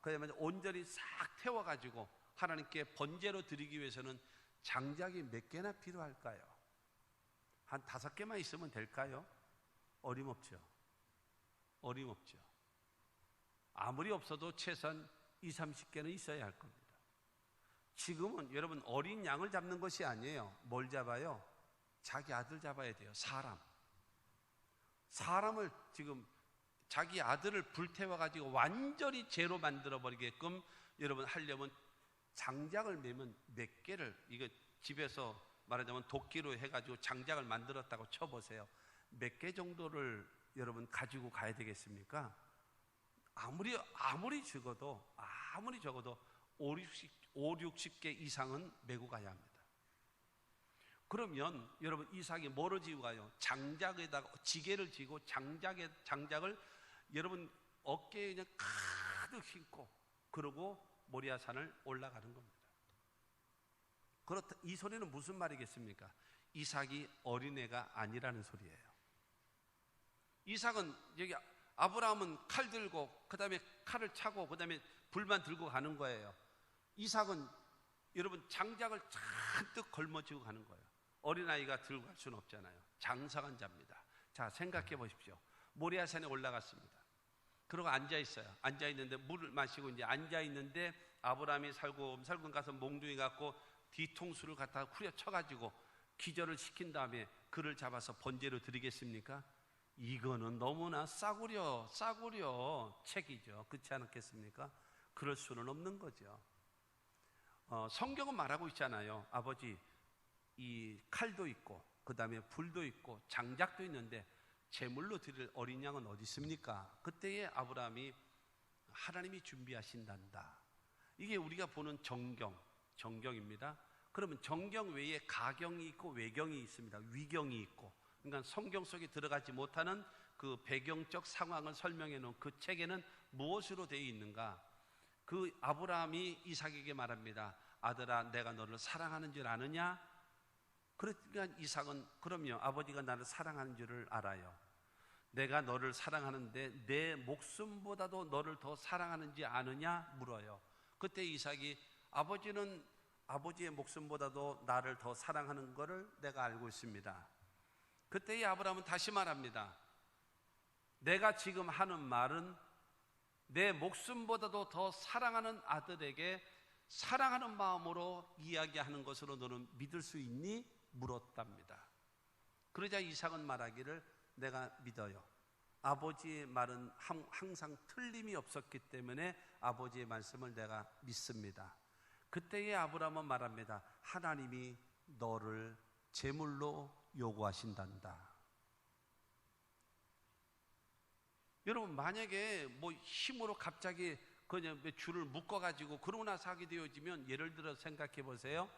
그다음에 온전히 싹 태워가지고 하나님께 번제로 드리기 위해서는 장작이 몇 개나 필요할까요? 한 5개만 있으면 될까요? 어림없죠. 어림없죠. 아무리 없어도 최소한 20-30개는 있어야 할 겁니다. 지금은 여러분 어린 양을 잡는 것이 아니에요. 뭘 잡아요? 자기 아들 잡아야 돼요. 사람을 지금 자기 아들을 불태워가지고 완전히 죄로 만들어버리게끔 여러분 하려면 장작을 매면 몇 개를, 이거 집에서 말하자면 도끼로 해가지고 장작을 만들었다고 쳐보세요. 몇 개 정도를 여러분 가지고 가야 되겠습니까? 아무리 적어도 50-60개 이상은 메고 가야 합니다. 그러면 여러분 이삭이 뭐로 지고 가요? 장작에다가 지게를 지고 장작을 여러분 어깨에 그냥 가득 싣고 그러고 모리아산을 올라가는 겁니다. 그렇다, 이 소리는 무슨 말이겠습니까? 이삭이 어린애가 아니라는 소리예요. 이삭은 여기 아브라함은 칼 들고 그 다음에 칼을 차고 그 다음에 불만 들고 가는 거예요. 이삭은 여러분 장작을 잔뜩 걸머쥐고 가는 거예요. 어린아이가 들고 갈 수는 없잖아요. 장성한 자입니다. 자, 생각해 보십시오. 모리아산에 올라갔습니다. 그러고 앉아있어요. 앉아있는데 물을 마시고 이제 앉아있는데 아브라함이 살금 가서 몽둥이 갖고 뒤통수를 갖다가 후려쳐가지고 기절을 시킨 다음에 그를 잡아서 번제로 드리겠습니까? 이거는 너무나 싸구려 책이죠. 그렇지 않겠습니까? 그럴 수는 없는 거죠. 성경은 말하고 있잖아요. 아버지, 이 칼도 있고 그 다음에 불도 있고 장작도 있는데 제물로 드릴 어린 양은 어디 있습니까? 그때에 아브라함이 하나님이 준비하신단다. 이게 우리가 보는 정경입니다. 그러면 정경 외에 가경이 있고 외경이 있습니다. 위경이 있고, 그러니까 성경 속에 들어가지 못하는 그 배경적 상황을 설명해 놓은 그 책에는 무엇으로 되어 있는가? 그 아브라함이 이삭에게 말합니다. 아들아, 내가 너를 사랑하는 줄 아느냐? 그러니까 이삭은, 그럼요, 아버지가 나를 사랑하는 줄을 알아요. 내가 너를 사랑하는데 내 목숨보다도 너를 더 사랑하는지 아느냐? 물어요. 그때 이삭이 아버지는 아버지의 목숨보다도 나를 더 사랑하는 것을 내가 알고 있습니다. 그때 이 아브라함은 다시 말합니다. 내가 지금 하는 말은 내 목숨보다도 더 사랑하는 아들에게 사랑하는 마음으로 이야기하는 것으로 너는 믿을 수 있니? 물었답니다. 그러자 이삭은 말하기를 내가 믿어요. 아버지의 말은 항상 틀림이 없었기 때문에 아버지의 말씀을 내가 믿습니다. 그때의 아브라함은 말합니다. 하나님이 너를 제물로 요구하신단다. 여러분, 만약에 뭐 힘으로 갑자기 그냥 줄을 묶어가지고 그러고 나서 하게 되어지면, 예를 들어 생각해 보세요.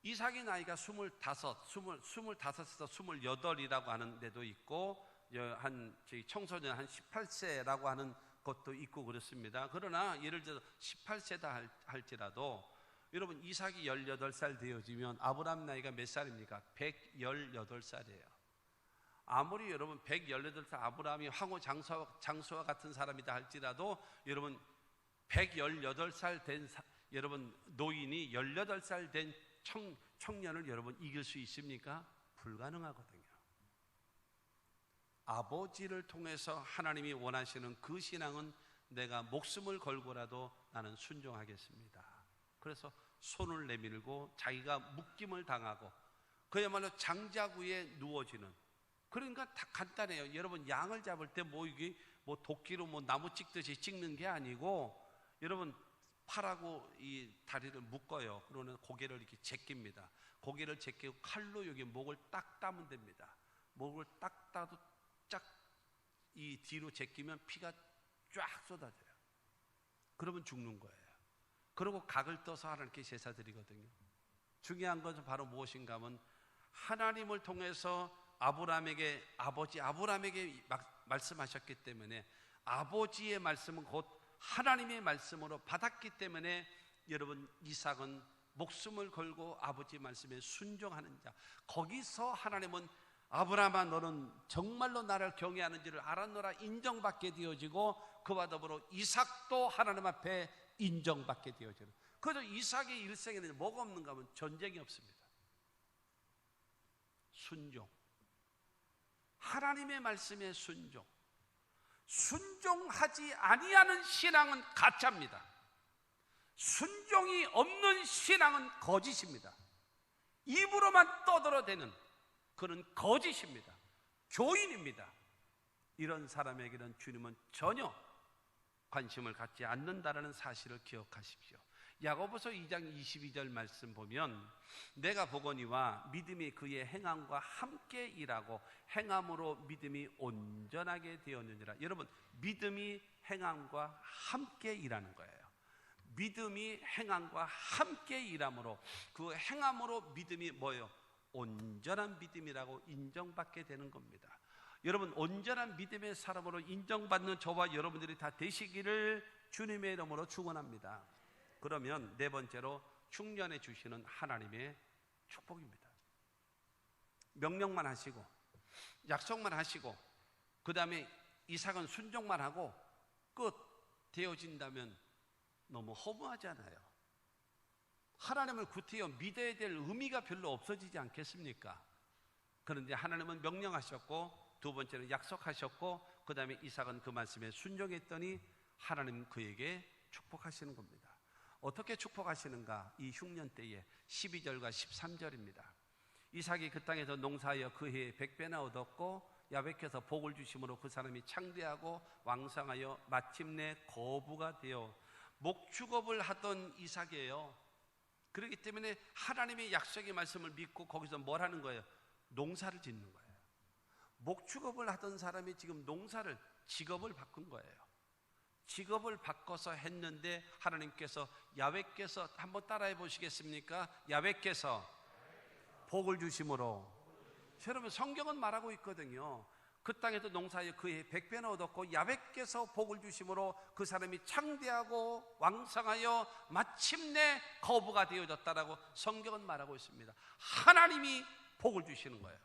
이삭의 나이가 25에서 28이라고 하는 데도 있고, 청소년 한 18세라고 하는 것도 있고 그렇습니다. 그러나 예를 들어 18세다 할지라도 여러분 이삭이 18살 되어지면 아브라함 나이가 몇 살입니까? 118살이에요. 아무리 여러분 118살 아브라함이 황후 장수와 같은 사람이다 할지라도 여러분 118살 된 여러분 노인이 18살 된 청년을 여러분 이길 수 있습니까? 불가능하거든요. 아버지를 통해서 하나님이 원하시는 그 신앙은 내가 목숨을 걸고라도 나는 순종하겠습니다. 그래서 손을 내밀고 자기가 묶임을 당하고 그야말로 장자구에 누워지는. 그러니까 다 간단해요. 여러분, 양을 잡을 때 이게 도끼로 나무 찍듯이 찍는 게 아니고, 여러분, 팔하고 이 다리를 묶어요. 그러면 고개를 이렇게 제낍니다. 고개를 제끼고 칼로 여기 목을 딱 따면 됩니다. 목을 딱 따도 쫙 이 뒤로 제끼면 피가 쫙 쏟아져요. 그러면 죽는 거예요. 그리고 각을 떠서 하나님께 제사 드리거든요. 중요한 것은 바로 무엇인가 하면, 하나님을 통해서 아버지 아브라함에게 말씀하셨기 때문에, 아버지의 말씀은 곧 하나님의 말씀으로 받았기 때문에, 여러분, 이삭은 목숨을 걸고 아버지 말씀에 순종하는 자. 거기서 하나님은 아브라함아, 너는 정말로 나를 경외하는지를 알았노라 인정받게 되어지고, 그와 더불어 이삭도 하나님 앞에 인정받게 되어지는. 그래서 이삭의 일생에는 뭐가 없는가 하면 전쟁이 없습니다. 순종, 하나님의 말씀에 순종. 순종하지 아니하는 신앙은 가짜입니다. 순종이 없는 신앙은 거짓입니다. 입으로만 떠들어대는 그는 거짓입니다. 교인입니다. 이런 사람에게는 주님은 전혀 관심을 갖지 않는다라는 사실을 기억하십시오. 야고보서 2장 22절 말씀 보면, 내가 보거니와 믿음이 그의 행함과 함께 일하고 행함으로 믿음이 온전하게 되었느니라. 여러분, 믿음이 행함과 함께 일하는 거예요. 믿음이 행함과 함께 일함으로, 그 행함으로 믿음이 뭐예요? 온전한 믿음이라고 인정받게 되는 겁니다. 여러분, 온전한 믿음의 사람으로 인정받는 저와 여러분들이 다 되시기를 주님의 이름으로 축원합니다. 그러면 네 번째로, 흉년해 주시는 하나님의 축복입니다. 명령만 하시고 약속만 하시고 그 다음에 이삭은 순종만 하고 끝 되어진다면 너무 허무하잖아요. 하나님을 구태여 믿어야 될 의미가 별로 없어지지 않겠습니까? 그런데 하나님은 명령하셨고, 두 번째는 약속하셨고, 그 다음에 이삭은 그 말씀에 순종했더니 하나님 그에게 축복하시는 겁니다. 어떻게 축복하시는가? 이 흉년 때에 12절과 13절입니다. 이삭이 그 땅에서 농사하여 그 해에 100배나 얻었고, 야베께서 복을 주심으로 그 사람이 창대하고 왕성하여 마침내 거부가 되어. 목축업을 하던 이삭이에요. 그렇기 때문에 하나님의 약속의 말씀을 믿고 거기서 뭘 하는 거예요? 농사를 짓는 거예요. 목축업을 하던 사람이 지금 농사를 직업을 바꾼 거예요. 직업을 바꿔서 했는데 하나님께서, 야훼께서, 한번 따라해 보시겠습니까? 야훼께서 복을 주심으로. 여러분, 성경은 말하고 있거든요. 그 땅에서 농사에 그해 100배나 얻었고, 야훼께서 복을 주심으로 그 사람이 창대하고 왕성하여 마침내 거부가 되어졌다라고 성경은 말하고 있습니다. 하나님이 복을 주시는 거예요.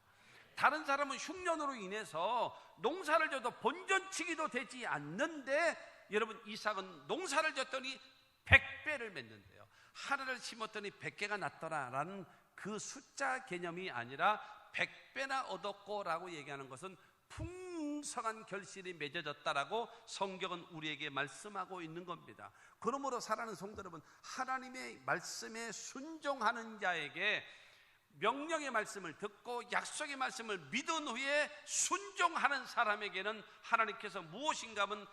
다른 사람은 흉년으로 인해서 농사를 져도 본전치기도 되지 않는데, 여러분, 이삭은 농사를 졌더니 100배를 맺는데요. 하나를 심었더니 100개가 났더라라는 그 숫자 개념이 아니라 100배나 얻었고 라고 얘기하는 것은 풍성한 결실이 맺어졌다라고 성경은 우리에게 말씀하고 있는 겁니다. 그러므로 사랑하는 성도 여러분, 하나님의 말씀에 순종하는 자에게, 명령의 말씀을 듣고 약속의 말씀을 믿은 후에 순종하는 사람에게는 하나님께서 무엇인가 하면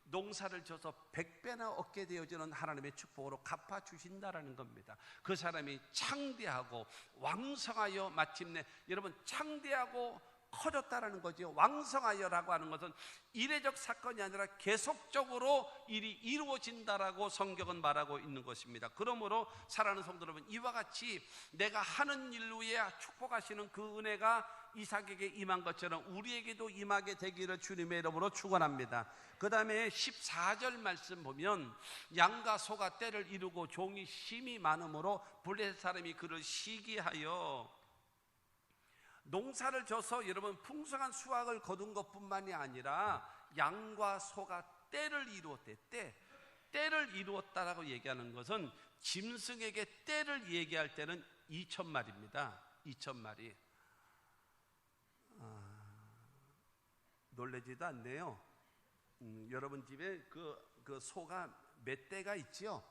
농사를 져서 100배나 얻게 되어지는 하나님의 축복으로 갚아주신다라는 겁니다. 그 사람이 창대하고 왕성하여 마침내, 여러분, 창대하고 커졌다라는 거죠. 왕성하여라고 하는 것은 이례적 사건이 아니라 계속적으로 일이 이루어진다라고 성경은 말하고 있는 것입니다. 그러므로 사랑하는 성도 여러분, 이와 같이 내가 하는 일로 위해 축복하시는 그 은혜가 이삭에게 임한 것처럼 우리에게도 임하게 되기를 주님의 이름으로 축원합니다. 그 다음에 14절 말씀 보면, 양과 소가 떼를 이루고 종이 심이 많으므로 블레셋 사람이 그를 시기하여. 농사를 져서 여러분 풍성한 수확을 거둔 것뿐만이 아니라 양과 소가 떼를 이루었대. 떼를 이루었다라고 얘기하는 것은 짐승에게 떼를 얘기할 때는 2,000마리입니다. 2,000마리. 놀라지도 않네요. 여러분 집에 그 소가 몇 대가 있죠?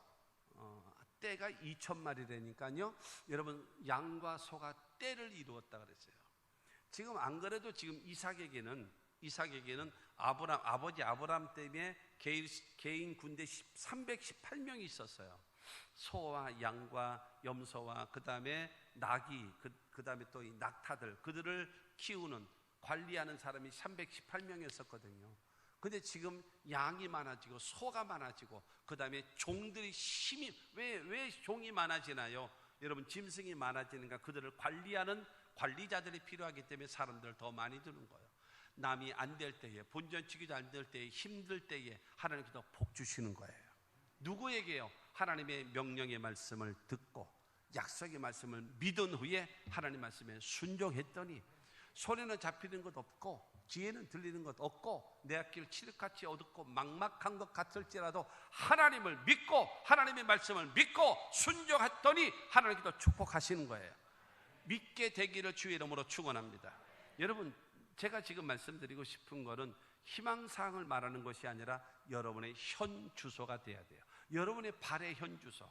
떼가 2,000마리라니까요. 여러분, 양과 소가 떼를 이루었다 그랬어요. 지금 안 그래도 지금 이삭에게는 아버지 아브람 때문에 개인 군대 318명이 있었어요. 소와 양과 염소와 그 다음에 나귀, 그 다음에 또 이 낙타들, 그들을 키우는 관리하는 사람이 318명이었었거든요. 근데 지금 양이 많아지고 소가 많아지고 그 다음에 종들이 왜 종이 많아지나요? 여러분, 짐승이 많아지는가? 그들을 관리하는 관리자들이 필요하기 때문에 사람들을 더 많이 두는 거예요. 남이 안 될 때에, 본전치기도 안 될 때에, 힘들 때에 하나님께서 복 주시는 거예요. 누구에게요? 하나님의 명령의 말씀을 듣고 약속의 말씀을 믿은 후에 하나님 말씀에 순종했더니 소리는 잡히는 것 없고 귀에는 들리는 것 없고 내 앞길 칠흑같이 어둡고 막막한 것 같을지라도 하나님을 믿고 하나님의 말씀을 믿고 순종했더니 하나님께서 축복하시는 거예요. 믿게 되기를 주의 이름으로 축원합니다. 여러분, 제가 지금 말씀드리고 싶은 것은 희망사항을 말하는 것이 아니라 여러분의 현 주소가 돼야 돼요. 여러분의 발의 현 주소.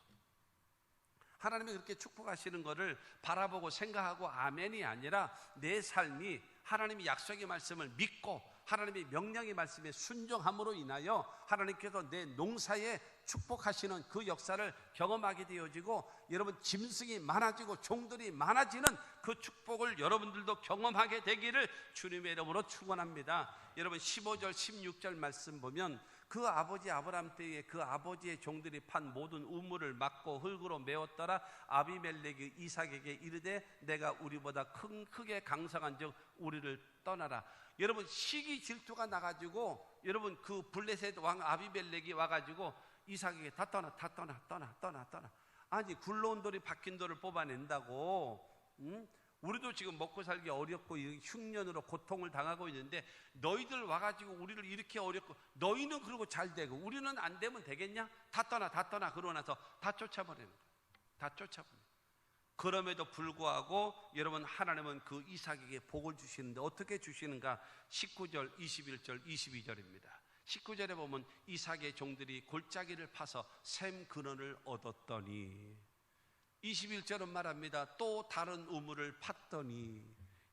하나님이 그렇게 축복하시는 것을 바라보고 생각하고 아멘이 아니라 내 삶이 하나님의 약속의 말씀을 믿고 하나님의 명령의 말씀에 순종함으로 인하여 하나님께서 내 농사에 축복하시는 그 역사를 경험하게 되어지고 여러분, 짐승이 많아지고 종들이 많아지는 그 축복을 여러분들도 경험하게 되기를 주님의 이름으로 축원합니다. 여러분, 15절 16절 말씀 보면 그 아버지 아브람 때에 그 아버지의 종들이 판 모든 우물을 막고 흙으로 메웠더라. 아비멜렉이 이삭에게 이르되 내가 우리보다 크게 강성한 즉 우리를 떠나라. 여러분, 시기 질투가 나가지고 여러분, 그 블레셋 왕 아비멜렉이 와가지고 이삭에게 다 떠나. 아니, 굴러온 돌이 박힌 돌을 뽑아낸다고, 우리도 지금 먹고 살기 어렵고 흉년으로 고통을 당하고 있는데 너희들 와가지고 우리를 이렇게 어렵고 너희는 그러고 잘 되고 우리는 안 되면 되겠냐? 다 떠나 그러고 나서 다 쫓아버리는 거예요. 다 쫓아버려요. 그럼에도 불구하고 여러분, 하나님은 그 이삭에게 복을 주시는데 어떻게 주시는가? 19절 21절 22절입니다 19절에 보면 이삭의 종들이 골짜기를 파서 샘 근원을 얻었더니, 21절은 말합니다. 또 다른 우물을 팠더니,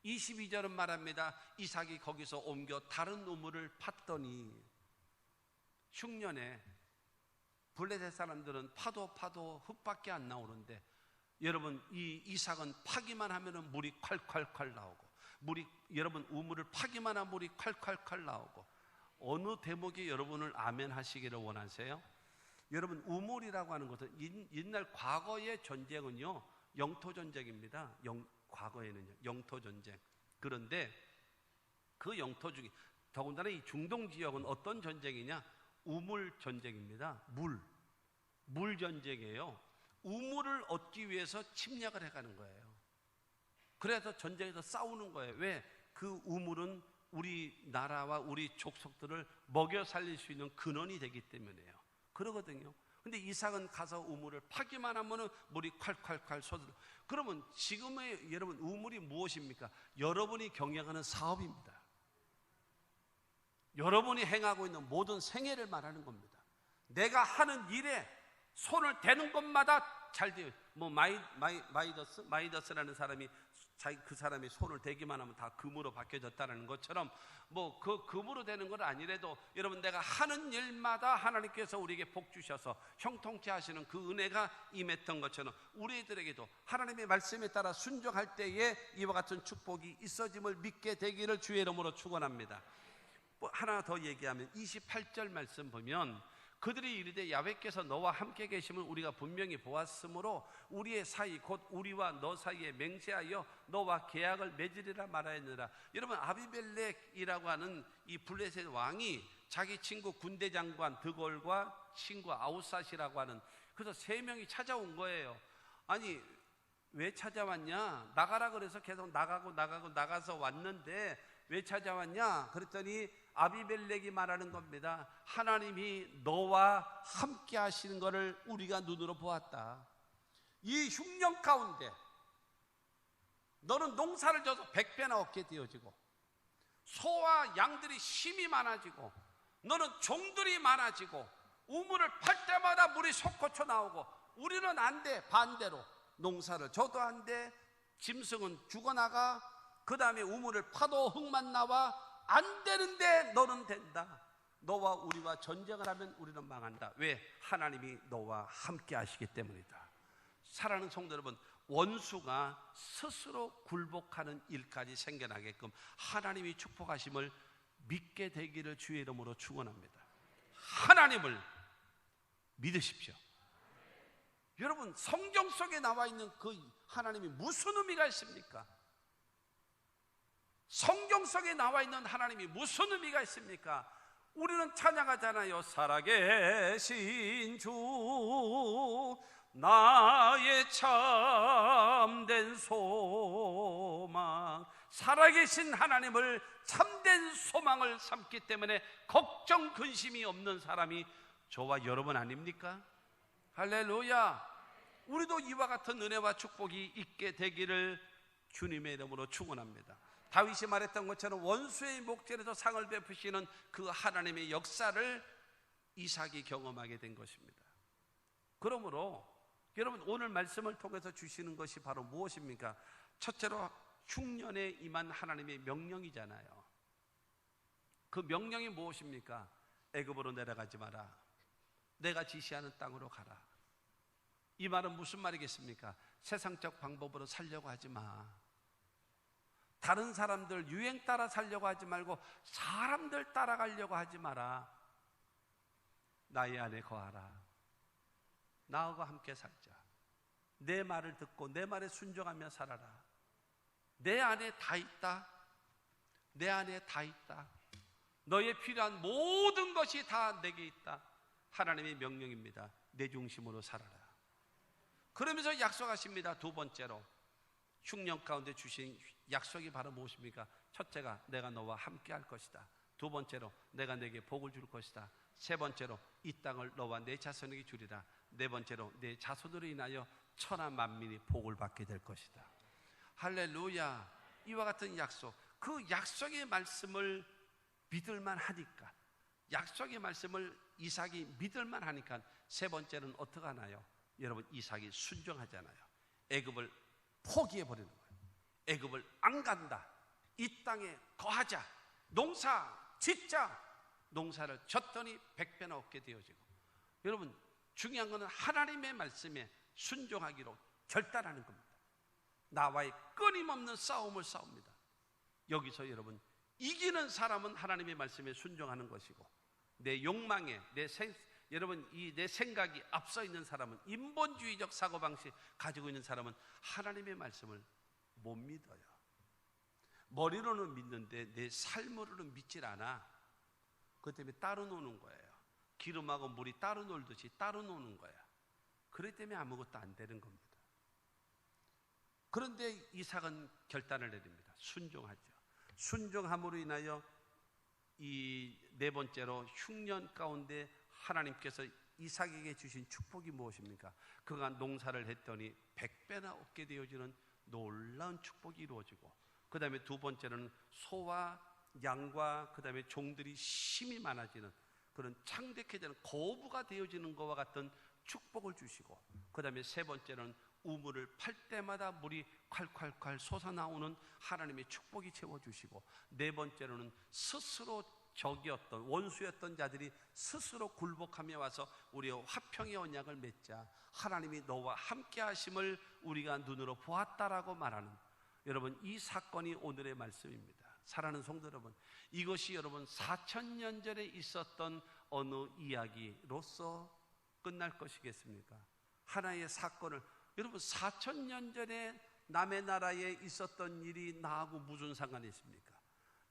22절은 말합니다. 이삭이 거기서 옮겨 다른 우물을 팠더니, 흉년에 블레셋 사람들은 파도 흙밖에 안 나오는데 여러분, 이 이삭은 파기만 하면은 물이 콸콸콸 나오고 여러분, 우물을 파기만 하면 물이 콸콸콸 나오고 어느 대목에 여러분을 아멘 하시기를 원하세요? 여러분, 우물이라고 하는 것은 옛날 과거의 전쟁은요, 영토전쟁입니다. 과거에는요, 영토전쟁. 그런데 그 영토 중에 더군다나 이 중동 지역은 어떤 전쟁이냐? 우물전쟁입니다. 물전쟁이에요. 우물을 얻기 위해서 침략을 해가는 거예요. 그래서 전쟁에서 싸우는 거예요. 왜? 그 우물은 우리나라와 우리 족속들을 먹여 살릴 수 있는 근원이 되기 때문에요. 그러거든요. 근데 이삭은 가서 우물을 파기만 하면은 물이 콸콸콸 쏟아져. 그러면 지금의 여러분, 우물이 무엇입니까? 여러분이 경영하는 사업입니다. 여러분이 행하고 있는 모든 생애를 말하는 겁니다. 내가 하는 일에 손을 대는 것마다 잘 돼요. 뭐 마이더스라는 사람이 그 사람이 손을 대기만 하면 다 금으로 바뀌어졌다는 것처럼 뭐 그 금으로 되는 건 아니래도 여러분, 내가 하는 일마다 하나님께서 우리에게 복 주셔서 형통케 하시는 그 은혜가 임했던 것처럼 우리들에게도 하나님의 말씀에 따라 순종할 때에 이와 같은 축복이 있어짐을 믿게 되기를 주의 이름으로 축원합니다. 하나 더 얘기하면 28절 말씀 보면 그들이 이르되 야훼께서 너와 함께 계심을 우리가 분명히 보았으므로 우리의 사이 곧 우리와 너 사이에 맹세하여 너와 계약을 맺으리라 말하였느라. 여러분, 아비멜렉이라고 하는 이 블레셋 왕이 자기 친구 군대 장관 드골과 친구 아우삿이라고 하는, 그래서 세 명이 찾아온 거예요. 아니, 왜 찾아왔냐? 나가라 그래서 계속 나가서 왔는데 왜 찾아왔냐? 그랬더니 아비멜렉이 말하는 겁니다. 하나님이 너와 함께 하시는 것을 우리가 눈으로 보았다. 이 흉년 가운데 너는 농사를 져서 100배나 얻게 되어지고 소와 양들이 힘이 많아지고 너는 종들이 많아지고 우물을 팔 때마다 물이 솟구쳐 나오고 우리는 안 돼. 반대로 농사를 져도 안 돼. 짐승은 죽어나가. 그 다음에 우물을 파도 흙만 나와. 안 되는데 너는 된다. 너와 우리와 전쟁을 하면 우리는 망한다. 왜? 하나님이 너와 함께 하시기 때문이다. 사랑하는 성도 여러분, 원수가 스스로 굴복하는 일까지 생겨나게끔 하나님이 축복하심을 믿게 되기를 주의 이름으로 축원합니다. 하나님을 믿으십시오. 여러분, 성경 속에 나와 있는 그 하나님이 무슨 의미가 있습니까? 성경 속에 나와 있는 하나님이 무슨 의미가 있습니까? 우리는 찬양하잖아요. 살아계신 주 나의 참된 소망. 살아계신 하나님을 참된 소망을 삼기 때문에 걱정 근심이 없는 사람이 저와 여러분 아닙니까? 할렐루야. 우리도 이와 같은 은혜와 축복이 있게 되기를 주님의 이름으로 축원합니다. 다윗이 말했던 것처럼 원수의 목전에서 상을 베푸시는 그 하나님의 역사를 이삭이 경험하게 된 것입니다. 그러므로 여러분, 오늘 말씀을 통해서 주시는 것이 바로 무엇입니까? 첫째로 흉년에 임한 하나님의 명령이잖아요. 그 명령이 무엇입니까? 애굽으로 내려가지 마라. 내가 지시하는 땅으로 가라. 이 말은 무슨 말이겠습니까? 세상적 방법으로 살려고 하지 마. 다른 사람들 유행 따라 살려고 하지 말고 사람들 따라가려고 하지 마라. 나의 안에 거하라. 나하고 함께 살자. 내 말을 듣고 내 말에 순종하며 살아라. 내 안에 다 있다. 내 안에 다 있다. 너의 필요한 모든 것이 다 내게 있다. 하나님의 명령입니다. 내 중심으로 살아라. 그러면서 약속하십니다. 두 번째로 흉년 가운데 주신 약속이 바로 무엇입니까? 첫째가 내가 너와 함께 할 것이다. 두 번째로 내가 내게 복을 줄 것이다. 세 번째로 이 땅을 너와 내 자손에게 주리라. 네 번째로 내 자손으로 인하여 천하 만민이 복을 받게 될 것이다. 할렐루야. 이와 같은 약속, 그 약속의 말씀을 믿을만 하니까, 약속의 말씀을 이삭이 믿을만 하니까 세 번째는 어떻게 하나요? 여러분, 이삭이 순종하잖아요. 애굽을 포기해버리는 거예요. 애굽을 안 간다. 이 땅에 거하자. 농사 짓자. 농사를 졌더니 100배나 얻게 되어지고. 여러분, 중요한 것은 하나님의 말씀에 순종하기로 결단하는 겁니다. 나와의 끊임없는 싸움을 싸웁니다. 여기서 여러분, 이기는 사람은 하나님의 말씀에 순종하는 것이고, 내 욕망에 여러분, 이 내 생각이 앞서 있는 사람은, 인본주의적 사고방식 가지고 있는 사람은 하나님의 말씀을 못 믿어요. 머리로는 믿는데 내 삶으로는 믿질 않아. 그것 때문에 따로 노는 거예요. 기름하고 물이 따로 놀듯이 따로 노는 거야. 그렇기 때문에 아무것도 안 되는 겁니다. 그런데 이삭은 결단을 내립니다. 순종하죠. 순종함으로 인하여 이 네 번째로 흉년 가운데 하나님께서 이삭에게 주신 축복이 무엇입니까? 그가 농사를 했더니 100배나 얻게 되어지는 놀라운 축복이 이루어지고, 그 다음에 두 번째는 소와 양과 그 다음에 종들이 심이 많아지는 그런 창대해지는 거부가 되어지는 것과 같은 축복을 주시고, 그 다음에 세 번째는 우물을 팔 때마다 물이 콸콸콸 솟아나오는 하나님의 축복이 채워주시고, 네 번째로는 스스로 적이었던 원수였던 자들이 스스로 굴복하며 와서 우리의 화평의 언약을 맺자. 하나님이 너와 함께 하심을 우리가 눈으로 보았다라고 말하는, 여러분, 이 사건이 오늘의 말씀입니다. 사랑하는 성도 여러분, 이것이 여러분 4000년 전에 있었던 어느 이야기로서 끝날 것이겠습니까? 하나의 사건을, 여러분 4000년 전에 남의 나라에 있었던 일이 나하고 무슨 상관이 있습니까?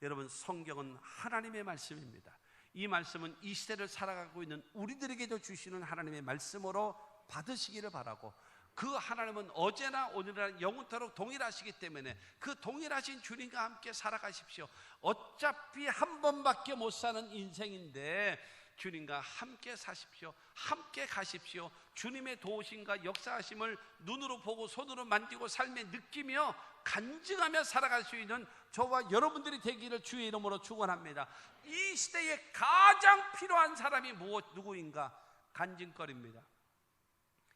여러분, 성경은 하나님의 말씀입니다. 이 말씀은 이 시대를 살아가고 있는 우리들에게도 주시는 하나님의 말씀으로 받으시기를 바라고, 그 하나님은 어제나 오늘이나 영원토록 동일하시기 때문에 그 동일하신 주님과 함께 살아가십시오. 어차피 한 번밖에 못 사는 인생인데 주님과 함께 사십시오. 함께 가십시오. 주님의 도우심과 역사하심을 눈으로 보고 손으로 만지고 삶에 느끼며 간증하며 살아갈 수 있는 저와 여러분들이 되기를 주의 이름으로 축원합니다. 이 시대에 가장 필요한 사람이 누구인가? 간증거리입니다.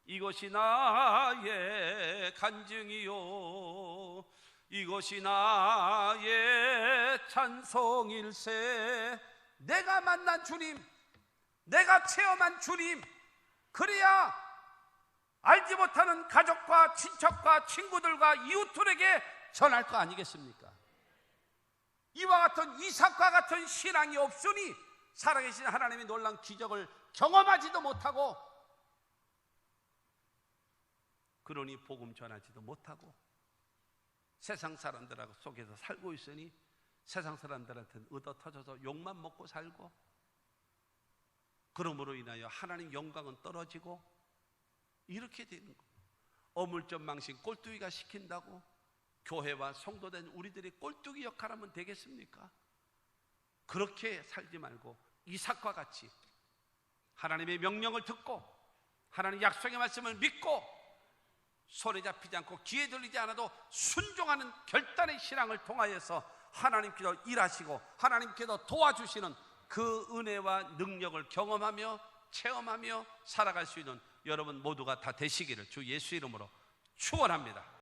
이것이 나의 간증이요 이것이 나의 찬송일세. 내가 만난 주님, 내가 체험한 주님, 그래야 알지 못하는 가족과 친척과 친구들과 이웃들에게 전할 거 아니겠습니까? 이와 같은 이삭과 같은 신앙이 없으니 살아계신 하나님의 놀라운 기적을 경험하지도 못하고, 그러니 복음 전하지도 못하고 세상 사람들하고 속에서 살고 있으니 세상 사람들한테는 얻어 터져서 욕만 먹고 살고, 그러므로 인하여 하나님 영광은 떨어지고 이렇게 되는 거예요. 어물점 망신 꼴뚜기가 시킨다고 교회와 성도된 우리들이 꼴뚜기 역할하면 되겠습니까? 그렇게 살지 말고 이삭과 같이 하나님의 명령을 듣고 하나님 약속의 말씀을 믿고 손에 잡히지 않고 귀에 들리지 않아도 순종하는 결단의 신앙을 통하여서 하나님께서 일하시고 하나님께서 도와주시는 그 은혜와 능력을 경험하며 체험하며 살아갈 수 있는 여러분 모두가 다 되시기를 주 예수 이름으로 축원합니다.